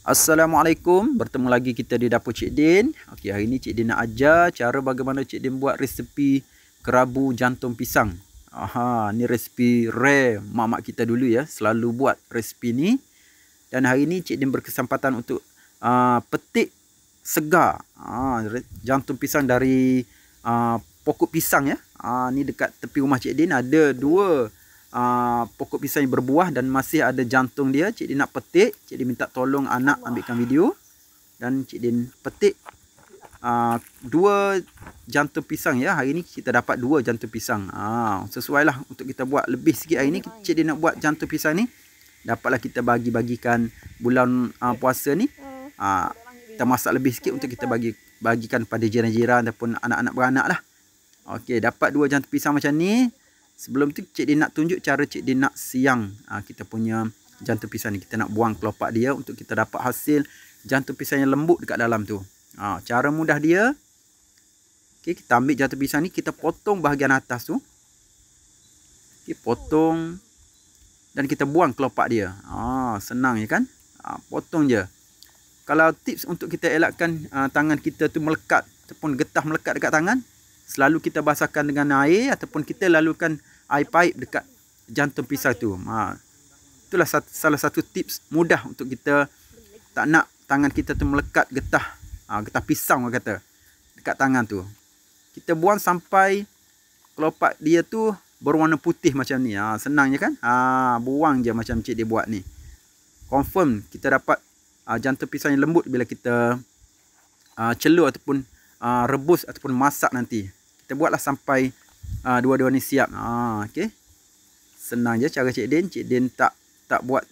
Assalamualaikum, bertemu lagi kita di dapur Cik Din. Okey, hari ni Cik Din nak ajar cara bagaimana Cik Din buat resepi kerabu jantung pisang. Ni resepi rare mak-mak kita dulu ya, selalu buat resepi ni. Dan hari ni Cik Din berkesempatan untuk petik segar jantung pisang dari pokok pisang ya. Ni dekat tepi rumah Cik Din ada dua pokok pisang yang berbuah dan masih ada jantung dia. Cik Din nak petik, Cik Din minta tolong anak ambilkan video dan Cik Din petik dua jantung pisang ya. Hari ni kita dapat dua jantung pisang. Sesuai lah untuk kita buat lebih sikit hari ni. Cik Din nak buat jantung pisang ni, dapatlah kita bagi-bagikan bulan puasa ni. Kita masak lebih sikit untuk kita bagikan pada jiran-jiran ataupun anak-anak beranak lah. Okey, dapat dua jantung pisang macam ni. Sebelum tu Cik Din nak tunjuk cara Cik Din nak siang kita punya jantung pisang ni. Kita nak buang kelopak dia untuk kita dapat hasil jantung pisang yang lembut dekat dalam tu. Cara mudah dia. Okay, kita ambil jantung pisang ni, kita potong bahagian atas tu. Okay, potong dan kita buang kelopak dia. Senang je kan? Potong je. Kalau tips untuk kita elakkan tangan kita tu melekat ataupun getah melekat dekat tangan, selalu kita basahkan dengan air ataupun kita lalukan air paip dekat jantung pisang tu. Itulah salah satu tips mudah untuk kita tak nak tangan kita tu melekat getah pisang orang kata dekat tangan tu. Kita buang sampai kelopak dia tu berwarna putih macam ni. Senang je kan? Buang je macam Cik dia buat ni. Confirm kita dapat jantung pisang yang lembut bila kita celur ataupun rebus ataupun masak nanti. Kita buatlah sampai dua-dua ni siap. Okey. Senang je cara Cik Din. Cik Din tak buat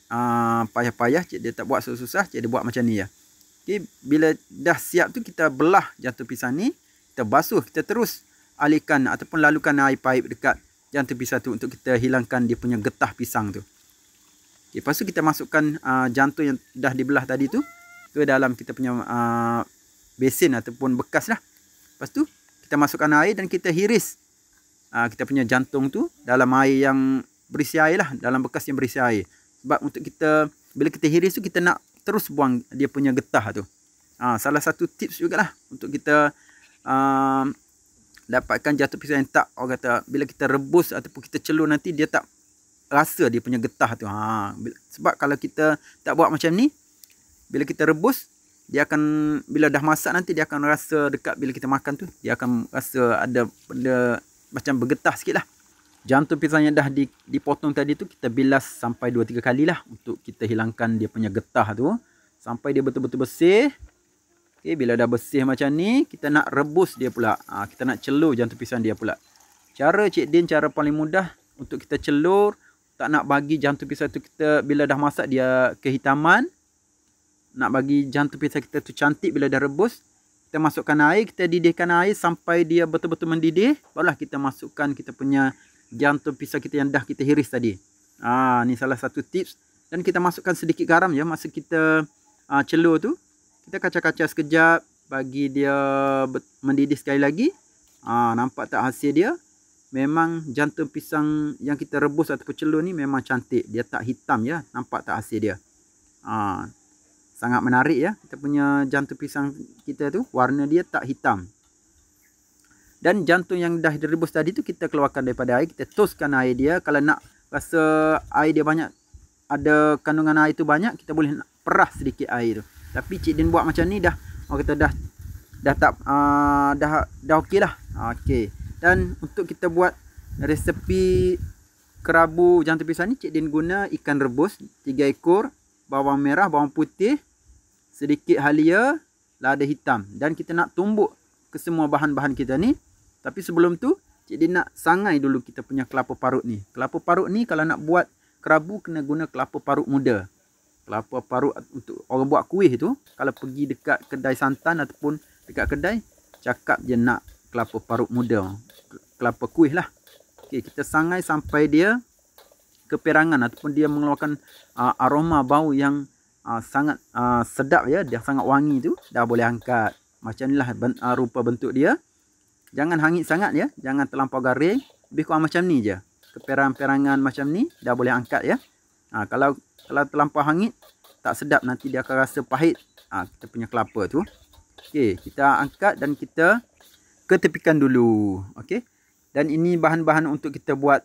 payah-payah, Cik Din tak buat susah-susah, Cik Din buat macam ni ya. Okey, bila dah siap tu kita belah jantung pisang ni, kita basuh, kita terus alihkan ataupun lalukan air paip dekat jantung pisang tu untuk kita hilangkan dia punya getah pisang tu. Okey, lepas tu kita masukkan jantung yang dah dibelah tadi tu ke dalam kita punya besin ataupun bekas lah. Lepas tu kita masukkan air dan kita hiris kita punya jantung tu dalam air yang berisi air lah, dalam bekas yang berisi air. Sebab untuk kita, bila kita hiris tu kita nak terus buang dia punya getah tu. Salah satu tips jugalah untuk kita dapatkan jantung pisang yang tak, orang kata bila kita rebus ataupun kita celur nanti dia tak rasa dia punya getah tu. Sebab kalau kita tak buat macam ni, bila kita rebus, dia akan, bila dah masak nanti dia akan rasa dekat bila kita makan tu, dia akan rasa ada benda macam bergetah sikit lah. Jantung pisang yang dah dipotong tadi tu kita bilas sampai 2-3 kali lah untuk kita hilangkan dia punya getah tu sampai dia betul-betul bersih. Okay, bila dah bersih macam ni, kita nak rebus dia pula. Kita nak celur jantung pisang dia pula. Cara Cik Din, cara paling mudah untuk kita celur, tak nak bagi jantung pisang tu kita bila dah masak dia kehitaman. Nak bagi jantung pisang kita tu cantik bila dah rebus, kita masukkan air, kita didihkan air sampai dia betul-betul mendidih. Barulah kita masukkan kita punya jantung pisang kita yang dah kita hiris tadi. Ni salah satu tips. Dan kita masukkan sedikit garam ya masa kita celur tu. Kita kacau-kacau sekejap bagi dia mendidih sekali lagi. Nampak tak hasil dia? Memang jantung pisang yang kita rebus ataupun celur ni memang cantik. Dia tak hitam ya. Nampak tak hasil dia? Sangat menarik ya. Kita punya jantung pisang kita tu warna dia tak hitam. Dan jantung yang dah direbus tadi tu kita keluarkan daripada air. Kita toskan air dia. Kalau nak rasa air dia banyak, ada kandungan air tu banyak, kita boleh perah sedikit air tu. Tapi Cik Din buat macam ni dah, orang kata dah okey lah. Okey. Dan untuk kita buat resepi kerabu jantung pisang ni, Cik Din guna ikan rebus 3 ekor, bawang merah, bawang putih, sedikit halia, lada hitam. Dan kita nak tumbuk ke semua bahan-bahan kita ni. Tapi sebelum tu, Cik Din nak sangai dulu kita punya kelapa parut ni. Kelapa parut ni kalau nak buat kerabu kena guna kelapa parut muda. Kelapa parut untuk orang buat kuih tu, kalau pergi dekat kedai santan ataupun dekat kedai, cakap je nak kelapa parut muda. Kelapa kuih lah. Okey, kita sangai sampai dia keperangan ataupun dia mengeluarkan aroma bau yang sangat sedap ya, dia sangat wangi tu, dah boleh angkat. Macam inilah rupa bentuk dia. Jangan hangit sangat ya, jangan terlampau garing, lebih kurang macam ni je. Keperangan-perangan macam ni dah boleh angkat ya. Kalau terlampau hangit, tak sedap, nanti dia akan rasa pahit kita punya kelapa tu. Okey, kita angkat dan kita ketepikan dulu. Okey. Dan ini bahan-bahan untuk kita buat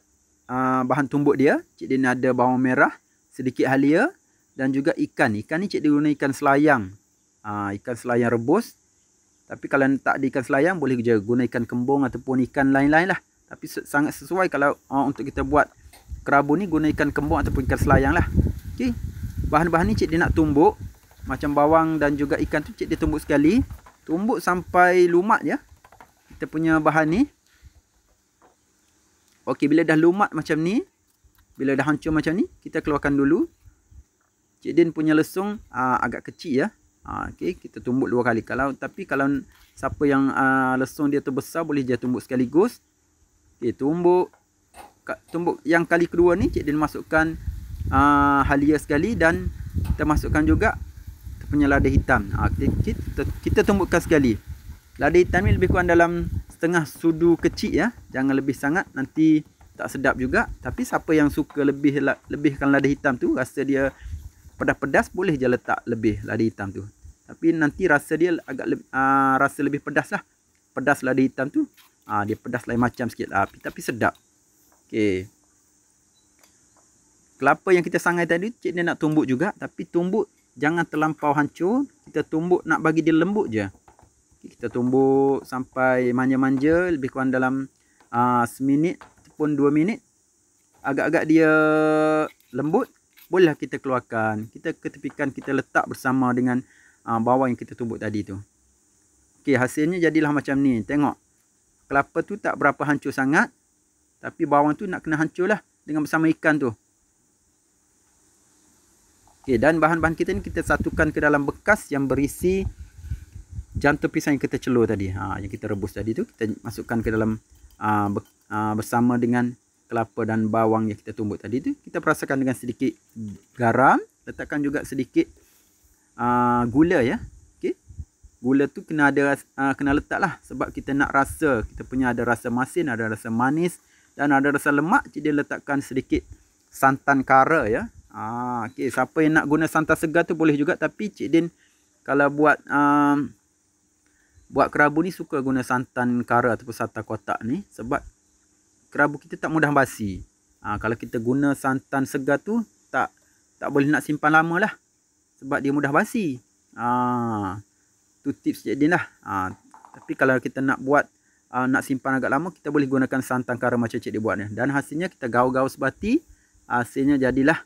bahan tumbuk dia. Cik Din ada bawang merah, sedikit halia dan juga ikan. Ikan ni Cik Din guna ikan selayang. Ikan selayang rebus. Tapi kalau tak ada ikan selayang, boleh je guna ikan kembung ataupun ikan lain-lain lah. Tapi sangat sesuai kalau untuk kita buat kerabu ni, guna ikan kembung ataupun ikan selayang lah. Okey. Bahan-bahan ni Cik Din nak tumbuk. Macam bawang dan juga ikan tu Cik Din tumbuk sekali. Tumbuk sampai lumat je kita punya bahan ni. Okey, bila dah lumat macam ni, bila dah hancur macam ni, kita keluarkan dulu. Cik Din punya lesung agak kecil ya. Okey, kita tumbuk 2 kali. Tapi kalau siapa yang lesung dia tu besar, boleh je tumbuk sekaligus. Okey, tumbuk yang kali kedua ni Cik Din masukkan halia sekali dan kita masukkan juga kita punya lada hitam. Kita tumbukkan sekali. Lada hitam ni lebih kurang dalam setengah sudu kecil ya. Jangan lebih sangat, nanti tak sedap juga. Tapi siapa yang suka lebihkan lada hitam tu, rasa dia pedas-pedas, boleh je letak lebih lada hitam tu. Tapi nanti rasa dia agak rasa lebih pedas lah. Pedas lada hitam tu. Dia pedas lain macam sikit lah. Tapi sedap. Okey. Kelapa yang kita sangai tadi, Cik Din nak tumbuk juga. Tapi tumbuk jangan terlampau hancur. Kita tumbuk nak bagi dia lembut je. Kita tumbuk sampai manja-manja, lebih kurang dalam seminit ataupun 2 minit. Agak-agak dia lembut, bolehlah kita keluarkan. Kita ketepikan, kita letak bersama dengan bawang yang kita tumbuk tadi tu. Okey, hasilnya jadilah macam ni. Tengok, kelapa tu tak berapa hancur sangat, tapi bawang tu nak kena hancur lah dengan bersama ikan tu. Okey, dan bahan-bahan kita ni kita satukan ke dalam bekas yang berisi jantung pisang yang kita celur tadi, yang kita rebus tadi tu, kita masukkan ke dalam bersama dengan kelapa dan bawang yang kita tumbuk tadi tu. Kita perasakan dengan sedikit garam, letakkan juga sedikit gula ya. Okey. Gula tu kena letak lah, sebab kita nak rasa, kita punya ada rasa masin, ada rasa manis dan ada rasa lemak. Jadi letakkan sedikit santan kara ya. Okey, siapa yang nak guna santan segar tu boleh juga, tapi Cik Din kalau buat kerabu ni suka guna santan kara ataupun santan kotak ni, sebab kerabu kita tak mudah basi. Kalau kita guna santan segar tu tak boleh nak simpan lama lah, sebab dia mudah basi. Tu tips Cik Din lah. Tapi kalau kita nak buat nak simpan agak lama, kita boleh gunakan santan kara macam Cik Din buat ni. Dan hasilnya kita gaul-gaul sebati, hasilnya jadilah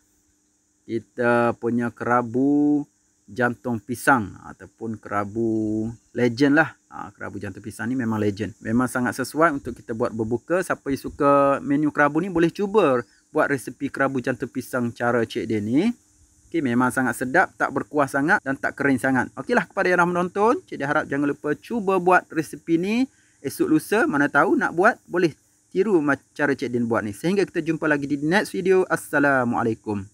kita punya kerabu jantung pisang ataupun kerabu legend lah. Kerabu jantung pisang ni memang legend. Memang sangat sesuai untuk kita buat berbuka. Siapa yang suka menu kerabu ni boleh cuba buat resepi kerabu jantung pisang cara Cik Din ni. Okey, memang sangat sedap, tak berkuah sangat dan tak kering sangat. Okeylah, kepada yang dah menonton, Cik Din harap jangan lupa cuba buat resepi ni. Esok lusa mana tahu nak buat, boleh tiru cara Cik Din buat ni. Sehingga kita jumpa lagi di next video. Assalamualaikum.